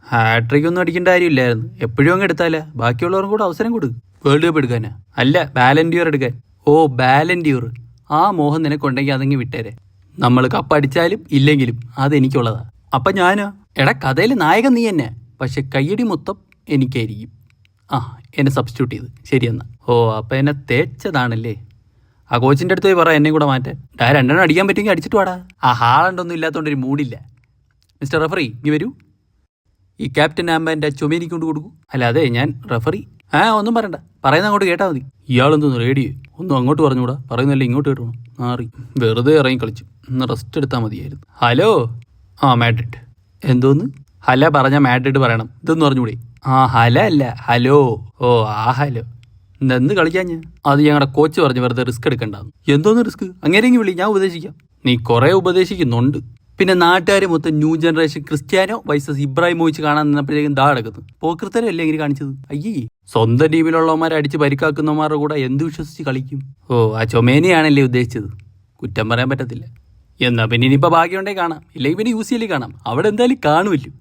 Hat trick ഒന്നും അടിക്കേണ്ട കാര്യമില്ലായിരുന്നു. എപ്പോഴും അങ്ങ് എടുത്താലേ ബാക്കിയുള്ളവർക്കും കൂടെ അവസരം കൊടുക്കും. വേൾഡ് കപ്പ് എടുക്കാനാ? അല്ല, ബാലൻഡ്യൂർ എടുക്കാൻ. ഓ, ബാലൻഡ്യൂർ. ആ മോഹം നിനക്കുണ്ടെങ്കിൽ അതങ്ങ് വിട്ടേരെ. നമ്മൾ കപ്പടിച്ചാലും ഇല്ലെങ്കിലും അതെനിക്കുള്ളതാ. അപ്പം ഞാനോ? എടാ, കഥയിൽ നായകൻ നീ തന്നെ, പക്ഷെ കയ്യടി മൊത്തം എനിക്കായിരിക്കും. ആ, എന്നെ സബ്സ്റ്റിറ്റ്യൂട്ട് ചെയ്ത് ശരിയെന്നാ. ഓ, അപ്പം എന്നെ തേച്ചതാണല്ലേ. ആ കോച്ചിൻ്റെ അടുത്ത് പോയി പറ എന്നെ കൂടെ മാറ്റാൻ. രണ്ടെണ്ണം അടിക്കാൻ പറ്റുമെങ്കിൽ അടിച്ചിട്ട് വാടാ. ആ ഹാളണ്ടൊന്നും ഇല്ലാത്തതുകൊണ്ടൊരു മൂഡില്ല. മിസ്റ്റർ റഫറി, ഇനി വരൂ. ഈ ക്യാപ്റ്റൻ ആകുമ്പോൾ ചുമ എനിക്ക് കൊണ്ട് കൊടുക്കൂ. അല്ല, അതെ, ഞാൻ റഫറി. ഒന്നും പറയണ്ട, പറയുന്ന അങ്ങോട്ട് കേട്ടാൽ മതി. ഇയാളെന്തോന്ന് റേഡിയോ? ഒന്നും അങ്ങോട്ട് പറഞ്ഞുകൂടാ, പറയുന്നല്ലേ ഇങ്ങോട്ട് കേട്ടോണം. മാറി വെറുതെ ഇറങ്ങി കളിച്ചു. ഇന്ന് റെസ്റ്റ് എടുത്താൽ മതിയായിരുന്നു. ഹലോ. മാഡ്രിഡ്. എന്തോന്ന്? ഹല പറഞ്ഞാൽ മാഡ്രിഡ് പറയണം. ഇതൊന്നും പറഞ്ഞുകൂടെ? ഹല അല്ല, ഹലോ. ഓ, ഹലോ. എന്ത് കളിക്കാൻ ഞാൻ? അത് ഞങ്ങളുടെ കോച്ച് പറഞ്ഞു വെറുതെ റിസ്ക് എടുക്കണ്ടെന്ന്. എന്തോന്ന് റിസ്ക്? അങ്ങനെയെങ്കിൽ വിളി, ഞാൻ ഉപദേശിക്കാം. നീ കുറേ ഉപദേശിക്കുന്നുണ്ട്. പിന്നെ നാട്ടുകാർ മൊത്തം ന്യൂ ജനറേഷൻ ക്രിസ്ത്യാനോ വൈസസ് ഇബ്രാഹിമോവിച്ച് കാണാൻ നിന്നപ്പോഴേക്കും നടക്കുന്നു. പോക്കൃത്തരം അല്ലേ ഇങ്ങനെ കാണിച്ചത്? അയ്യേ, സ്വന്തം ടീമിലുള്ളവന്മാരെ അടിച്ച് പരിക്കാക്കുന്നവന്മാരുടെ കൂടെ എന്ത് വിശ്വസിച്ച് കളിക്കും? ഓ, ആ ചൊമേനിയാണല്ലേ ഉദ്ദേശിച്ചത്? കുറ്റം പറയാൻ പറ്റത്തില്ല. എന്നാ പിന്നെ ഇനിയിപ്പോൾ ഭാഗ്യമുണ്ടെങ്കിൽ കാണാം, ഇല്ലെങ്കിൽ പിന്നെ UCL കാണാം. അവിടെ എന്തായാലും കാണുമല്ലോ.